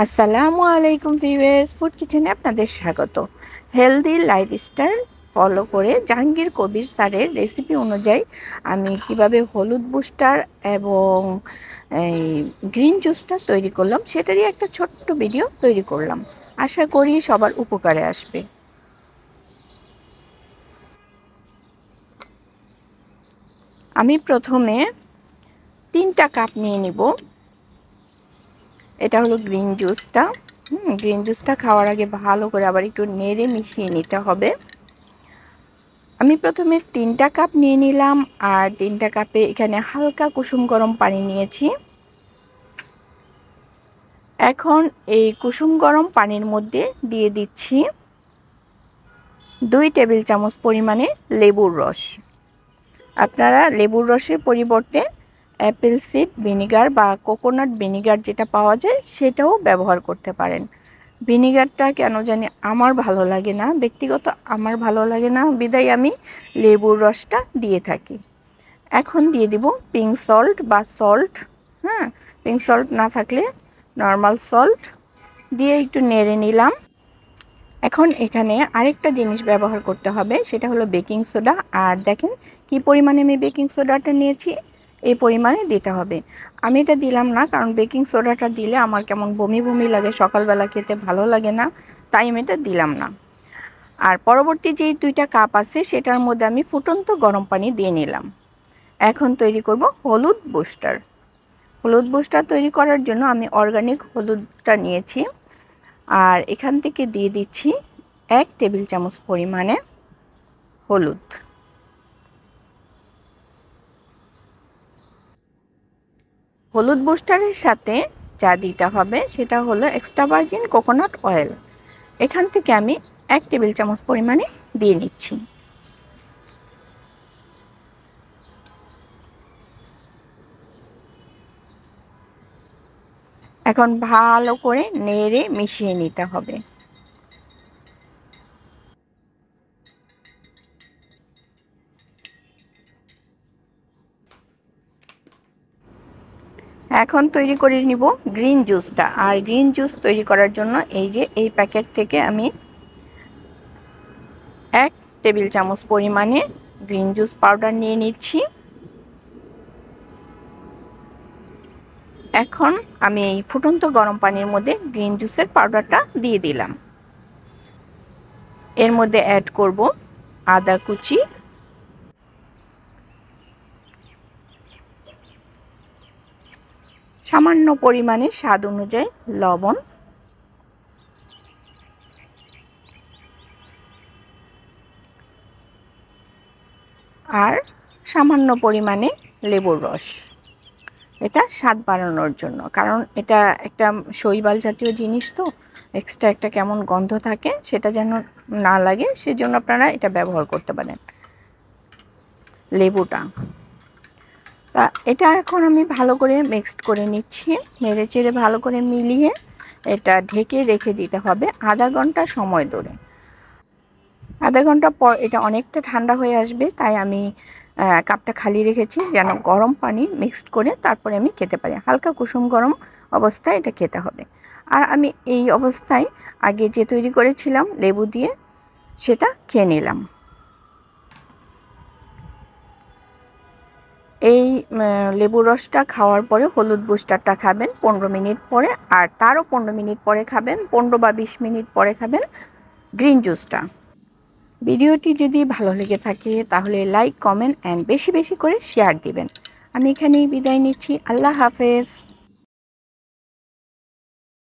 আসসালামু আলাইকুম viewers, food কিচেনে আপনাদের স্বাগত। হেলদি লাইফস্টাইল ফলো করে জাহাঙ্গীর কবির স্যারের রেসিপি অনুযায়ী আমি কিভাবে হলুদ বুস্টার এবং এই গ্রিন জুসটা তৈরি করলাম সেটারই একটা ছোট্ট ভিডিও তৈরি করলাম। আশা করি সবার উপকারে আসবে। আমি প্রথমে 3টা কাপ নিয়ে নিব। এটা হলো গ্রিন জুসটা। গ্রিন জুসটা খাওয়ার আগে ভালো করে আবার একটু নেড়ে মিশিয়ে নিতে হবে। আমি প্রথমে 3টা কাপ নিয়ে নিলাম, আর 3টা কাপে এখানে হালকা কুসুম গরম পানি নিয়েছি। এখন এই কুসুম গরম পানির মধ্যে দিয়ে দিচ্ছি 2 টেবিল চামচ পরিমাণে লেবুর রস। আপনারা লেবুর রসের পরিবর্তে অ্যাপেল সিড ভিনিগার বা কোকোনাট ভিনিগার যেটা পাওয়া যায় সেটাও ব্যবহার করতে পারেন। ভিনিগারটা কেন জানি আমার ভালো লাগে না, ব্যক্তিগত আমার ভালো লাগে না, বিদায় আমি লেবুর রসটা দিয়ে থাকি। এখন দিয়ে দিব পিঙ্ক সল্ট বা সল্ট। পিঙ্ক সল্ট না থাকলে নর্মাল সল্ট দিয়ে একটু নেড়ে নিলাম। এখন এখানে আরেকটা জিনিস ব্যবহার করতে হবে, সেটা হলো বেকিং সোডা। আর দেখেন কি পরিমাণে আমি বেকিং সোডাটা নিয়েছি, এই পরিমাণে দিতে হবে। আমি এটা দিলাম না কারণ বেকিং সোডাটা দিলে আমার কেমন বমি বমি লাগে, সকালবেলা খেতে ভালো লাগে না, তাই আমি এটা দিলাম না। আর পরবর্তী যেই 2টা কাপ আছে সেটার মধ্যে আমি ফুটন্ত গরম পানি দিয়ে নিলাম। এখন তৈরি করব হলুদ বুস্টার। হলুদ বুস্টার তৈরি করার জন্য আমি অর্গানিক হলুদটা নিয়েছি, আর এখান থেকে দিয়ে দিচ্ছি 1 টেবিল চামচ পরিমাণে হলুদ। হলুদ বুস্টারের সাথে যা দিতে হবে সেটা হলো এক্সট্রা ভার্জিন কোকোনাট অয়েল। এখান থেকে আমি 1 টেবিল চামচ পরিমাণে দিয়ে নিচ্ছি। এখন ভালো করে নেড়ে মিশিয়ে নিতে হবে। এখন তৈরি করে নিব গ্রিন জুসটা। আর গ্রিন জুস তৈরি করার জন্য এই যে এই প্যাকেট থেকে আমি 1 টেবিল চামচ পরিমাণে গ্রিন জুস পাউডার নিয়ে নিচ্ছি। এখন আমি এই ফুটন্ত গরম পানির মধ্যে গ্রিন জুসের পাউডারটা দিয়ে দিলাম। এর মধ্যে অ্যাড করব আদা কুচি, সামান্য পরিমাণে স্বাদ অনুযায়ী লবণ, আর সামান্য পরিমাণে লেবুর রস। এটা স্বাদ বাড়ানোর জন্য, কারণ এটা একটা শৈবাল জাতীয় জিনিস, তো এক্সট্রা একটা কেমন গন্ধ থাকে, সেটা যেন না লাগে সেজন্য আপনারা এটা ব্যবহার করতে পারেন লেবুটা। তা এটা এখন আমি ভালো করে মিক্সড করে নিচ্ছি। নেড়ে চেড়ে ভালো করে মিলিয়ে এটা ঢেকে রেখে দিতে হবে আধা ঘন্টা সময় ধরে। আধা ঘন্টা পর এটা অনেকটা ঠান্ডা হয়ে আসবে, তাই আমি কাপটা খালি রেখেছি যেন গরম পানি মিক্সড করে তারপরে আমি খেতে পারি। হালকা কুসুম গরম অবস্থায় এটা খেতে হবে। আর আমি এই অবস্থায় আগে যে তৈরি করেছিলাম লেবু দিয়ে, সেটা খেয়ে নিলাম। এই লেবুর রসটা খাওয়ার পরে হলুদ বুস্টারটা খাবেন 15 মিনিট পরে, আর তারও 15 মিনিট পরে খাবেন, 15 বা 20 মিনিট পরে খাবেন গ্রিন জুসটা। ভিডিওটি যদি ভালো লেগে থাকে তাহলে লাইক, কমেন্ট অ্যান্ড বেশি বেশি করে শেয়ার দিবেন। আমি এখানেই বিদায় নিচ্ছি। আল্লাহ হাফেজ।